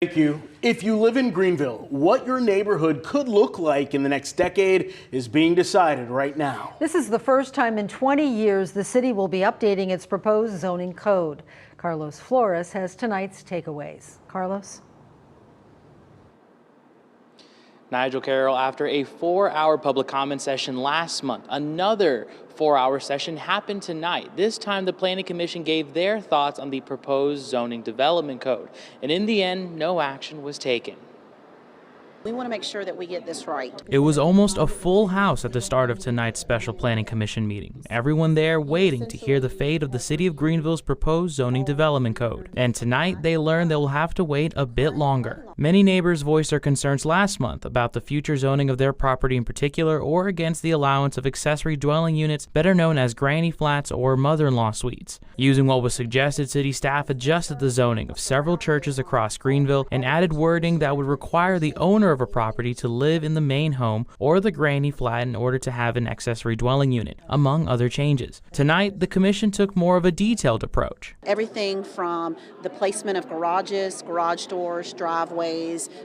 Thank you. If you live in Greenville, what your neighborhood could look like in the next decade is being decided right now. This is the first time in 20 years the city will be updating its proposed zoning code. Carlos Flores has tonight's takeaways. Carlos? Nigel Carroll, after a 4-hour public comment session last month, another 4-hour session happened tonight. This time, the Planning Commission gave their thoughts on the proposed zoning development code. And in the end, no action was taken. We want to make sure that we get this right. It was almost a full house at the start of tonight's special Planning Commission meeting. Everyone there waiting to hear the fate of the City of Greenville's proposed zoning development code. And tonight they learned they will have to wait a bit longer. Many neighbors voiced their concerns last month about the future zoning of their property in particular, or against the allowance of accessory dwelling units, better known as granny flats or mother-in-law suites. Using what was suggested, city staff adjusted the zoning of several churches across Greenville and added wording that would require the owner of a property to live in the main home or the granny flat in order to have an accessory dwelling unit, among other changes. Tonight, the commission took more of a detailed approach. Everything from the placement of garages, garage doors, driveways,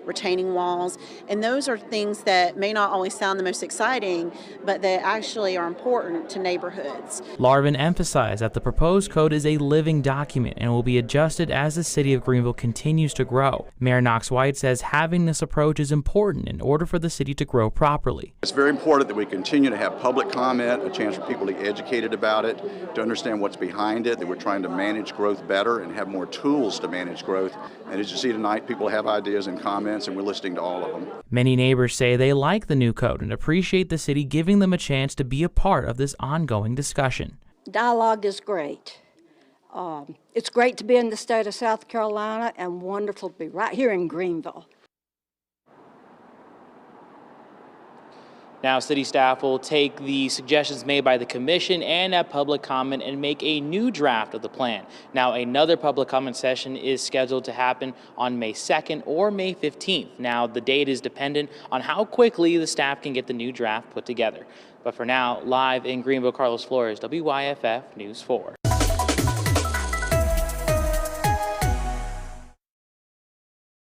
retaining walls, and those are things that may not always sound the most exciting, but that actually are important to neighborhoods. Larvin emphasized that the proposed code is a living document and will be adjusted as the City of Greenville continues to grow. Mayor Knox White says having this approach is important in order for the city to grow properly. It's very important that we continue to have public comment, a chance for people to get educated about it, to understand what's behind it, that we're trying to manage growth better and have more tools to manage growth. And as you see tonight, people have ideas and comments, and we're listening to all of them. Many neighbors say they like the new code and appreciate the city giving them a chance to be a part of this ongoing discussion. Dialogue is great. It's great to be in the state of South Carolina and wonderful to be right here in Greenville. Now, city staff will take the suggestions made by the commission and that public comment and make a new draft of the plan. Now, another public comment session is scheduled to happen on May 2nd or May 15th. Now, the date is dependent on how quickly the staff can get the new draft put together. But for now, live in Greenville, Carlos Flores, WYFF News 4.